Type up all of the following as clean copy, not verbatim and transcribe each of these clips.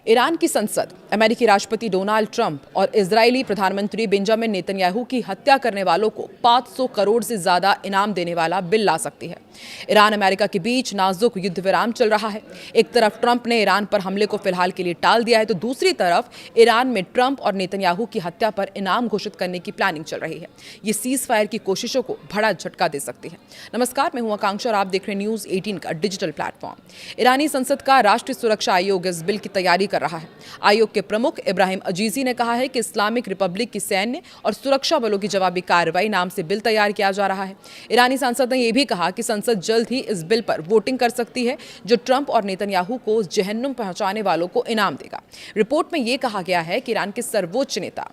Iran की संसद अमेरिकी राष्ट्रपति डोनाल्ड ट्रंप और इजरायली प्रधानमंत्री बेंजामिन नेतन्याहू की हत्या करने वालों को 500 करोड़ से ज्यादा इनाम देने वाला बिल ला सकती है। ईरान अमेरिका के बीच नाजुक युद्ध विराम चल रहा है। एक तरफ ट्रंप ने ईरान पर हमले को फिलहाल के लिए टाल दिया है, तो दूसरी तरफ ईरान में ट्रंप और नेतन्याहू की हत्या पर इनाम घोषित करने की प्लानिंग चल रही है। ये सीज फायर की कोशिशों को बड़ा झटका दे सकती है। नमस्कार, मैं हूं आकांक्षा और आप देख रहे हैं न्यूज 18 का डिजिटल प्लेटफॉर्म। ईरानी संसद का राष्ट्रीय सुरक्षा आयोग इस बिल की तैयारी कर रहा है। आयोग के प्रमुख इब्राहिम अजीजी ने कहा है कि इस्लामिक रिपब्लिक की सैन्य और सुरक्षा बलों की जवाबी कार्रवाई नाम से बिल तैयार किया जा रहा है। ईरानी सांसद ने यह भी कहा कि संसद जल्द ही इस बिल पर वोटिंग कर सकती है, जो ट्रंप और नेतन्याहू को जहन्नुम पहुंचाने वालों को इनाम देगा। रिपोर्ट में यह कहा गया है कि ईरान के सर्वोच्च नेता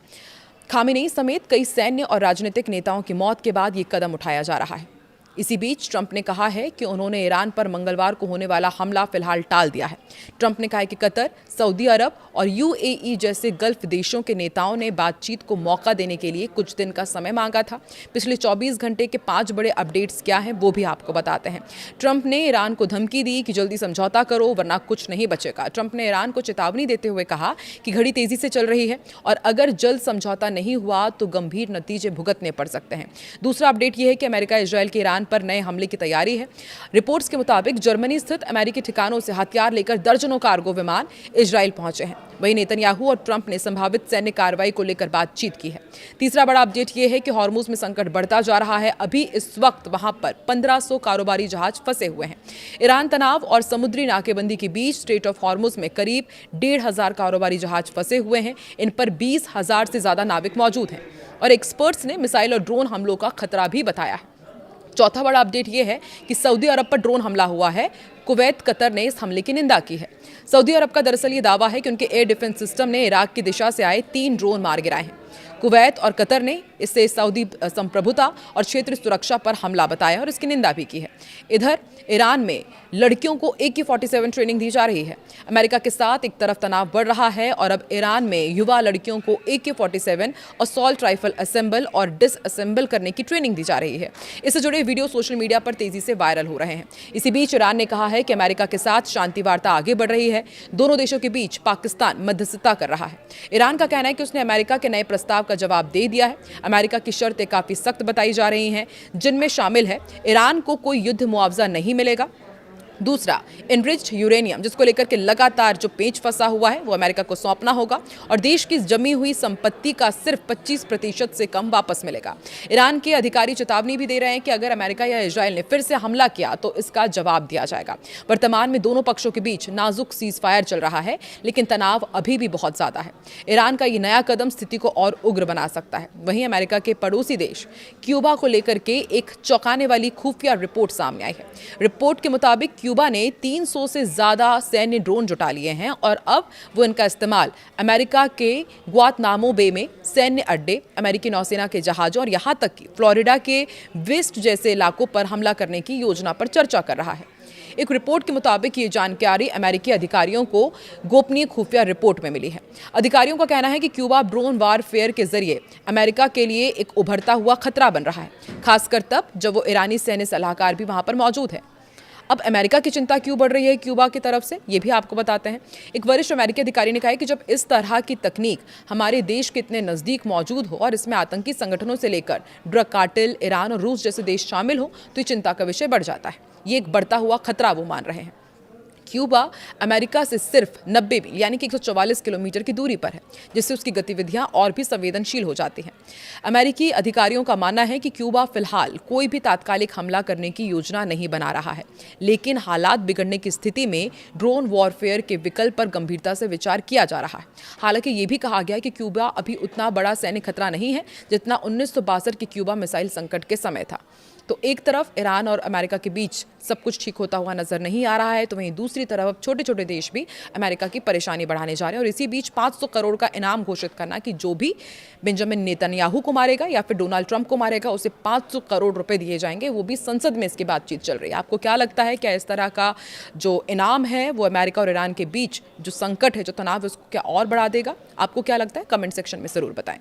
खामेनेई समेत कई सैन्य और राजनीतिक नेताओं की मौत के बाद यह कदम उठाया जा रहा है। इसी बीच ट्रंप ने कहा है कि उन्होंने ईरान पर मंगलवार को होने वाला हमला फिलहाल टाल दिया है। ट्रंप ने कहा है कि कतर, सऊदी अरब और यूएई जैसे गल्फ देशों के नेताओं ने बातचीत को मौका देने के लिए कुछ दिन का समय मांगा था। पिछले 24 घंटे के 5 बड़े अपडेट्स क्या हैं वो भी आपको बताते हैं। ट्रंप ने ईरान को धमकी दी कि जल्दी समझौता करो वरना कुछ नहीं बचेगा। ट्रंप ने ईरान को चेतावनी देते हुए कहा कि घड़ी तेजी से चल रही है और अगर जल्द समझौता नहीं हुआ तो गंभीर नतीजे भुगतने पड़ सकते हैं। दूसरा अपडेट यह है कि अमेरिका इजरायल के ईरान पर नए हमले की तैयारी है। रिपोर्ट्स के मुताबिक जर्मनी स्थित अमेरिकी ठिकानों से हथियार लेकर दर्जनों कार्गो विमान इजरायल पहुंचे हैं। वहीं नेतन्याहू और ट्रंप ने संभावित सैन्य कार्रवाई को लेकर बातचीत की है। तीसरा बड़ा अपडेट यह है कि हॉर्मुज में संकट बढ़ता जा रहा है। अभी इस वक्त वहां पर 1500 कारोबारी जहाज फंसे हुए हैं। ईरान तनाव और समुद्री नाकेबंदी के बीच स्ट्रेट ऑफ हॉर्मुज में करीब 1500 कारोबारी जहाज फंसे हुए हैं। इन पर 20,000 से ज्यादा नाविक मौजूद हैं और एक्सपर्ट्स ने मिसाइल और ड्रोन हमलों का खतरा भी बताया है। चौथा बड़ा अपडेट यह है कि सऊदी अरब पर ड्रोन हमला हुआ है। कुवैत, कतर ने इस हमले की निंदा की है। सऊदी अरब का दरअसल ये दावा है कि उनके एयर डिफेंस सिस्टम ने इराक की दिशा से आए 3 ड्रोन मार गिराए हैं। कुवैत और कतर ने इससे सऊदी संप्रभुता और क्षेत्रीय सुरक्षा पर हमला बताया और इसकी निंदा भी की है। इधर ईरान में लड़कियों को AK-47 ट्रेनिंग दी जा रही है। अमेरिका के साथ एक तरफ तनाव बढ़ रहा है और अब ईरान में युवा लड़कियों को AK-47 असॉल्ट राइफल असेंबल और डिसअसेंबल करने की ट्रेनिंग दी जा रही है। इससे जुड़े वीडियो सोशल मीडिया पर तेजी से वायरल हो रहे हैं। इसी बीच ईरान ने कहा है कि अमेरिका के साथ शांति वार्ता आगे बढ़ रही है। दोनों देशों के बीच पाकिस्तान मध्यस्थता कर रहा है। ईरान का कहना है कि उसने अमेरिका के नए प्रस्ताव का जवाब दे दिया है। अमेरिका की शर्तें काफी सख्त बताई जा रही हैं, जिनमें शामिल है ईरान को कोई युद्ध मुआवजा नहीं मिलेगा। दूसरा, इनरिच्ड यूरेनियम, जिसको लेकर के लगातार जो पेच फंसा हुआ है, वो अमेरिका को सौंपना होगा और देश की जमी हुई संपत्ति का सिर्फ 25% से कम वापस मिलेगा। ईरान के अधिकारी चेतावनी भी दे रहे हैं कि अगर अमेरिका या इजरायल ने फिर से हमला किया तो इसका जवाब दिया जाएगा। वर्तमान में दोनों पक्षों के बीच नाजुक सीज फायर चल रहा है, लेकिन तनाव अभी भी बहुत ज्यादा है। ईरान का ये नया कदम स्थिति को और उग्र बना सकता है। वहीं अमेरिका के पड़ोसी देश क्यूबा को लेकर के एक चौंकाने वाली खुफिया रिपोर्ट सामने आई है। रिपोर्ट के मुताबिक क्यूबा ने 300 से ज्यादा सैन्य ड्रोन जुटा लिए हैं और अब वो इनका इस्तेमाल अमेरिका के ग्वातनामो बे में सैन्य अड्डे, अमेरिकी नौसेना के जहाजों और यहां तक कि फ्लोरिडा के वेस्ट जैसे इलाकों पर हमला करने की योजना पर चर्चा कर रहा है। एक रिपोर्ट के मुताबिक ये जानकारी अमेरिकी अधिकारियों को गोपनीय खुफिया रिपोर्ट में मिली है। अधिकारियों का कहना है कि क्यूबा ड्रोन वारफेयर के जरिए अमेरिका के लिए एक उभरता हुआ खतरा बन रहा है, खासकर तब जब वो ईरानी सैन्य सलाहकार भी वहां पर मौजूद है। अब अमेरिका की चिंता क्यों बढ़ रही है क्यूबा की तरफ से, ये भी आपको बताते हैं। एक वरिष्ठ अमेरिकी अधिकारी ने कहा है कि जब इस तरह की तकनीक हमारे देश के इतने नजदीक मौजूद हो और इसमें आतंकी संगठनों से लेकर ड्रग कार्टेल, ईरान और रूस जैसे देश शामिल हो तो ये चिंता का विषय बढ़ जाता है। ये एक बढ़ता हुआ खतरा वो मान रहे हैं। क्यूबा अमेरिका से सिर्फ 90 मील यानी कि 144 किलोमीटर की दूरी पर है, जिससे उसकी गतिविधियां और भी संवेदनशील हो जाती हैं। अमेरिकी अधिकारियों का मानना है कि क्यूबा फिलहाल कोई भी तात्कालिक हमला करने की योजना नहीं बना रहा है, लेकिन हालात बिगड़ने की स्थिति में ड्रोन वॉरफेयर के विकल्प पर गंभीरता से विचार किया जा रहा है। हालांकि ये भी कहा गया है कि क्यूबा अभी उतना बड़ा सैन्य खतरा नहीं है जितना 1962 के क्यूबा मिसाइल संकट के समय था। तो एक तरफ ईरान और अमेरिका के बीच सब कुछ ठीक होता हुआ नजर नहीं आ रहा है, तो वहीं दूसरी तरफ अब छोटे छोटे देश भी अमेरिका की परेशानी बढ़ाने जा रहे हैं और इसी बीच 500 करोड़ का इनाम घोषित करना कि जो भी बेंजामिन नेतन्याहू को मारेगा या फिर डोनाल्ड ट्रंप को मारेगा उसे 500 करोड़ रुपए दिए जाएंगे। वो भी संसद में इसकी बातचीत चल रही है। आपको क्या लगता है, क्या इस तरह का जो इनाम है वो अमेरिका और ईरान के बीच जो संकट है, जो तनाव है, उसको क्या और बढ़ा देगा? आपको क्या लगता है? कमेंट सेक्शन में जरूर बताएं।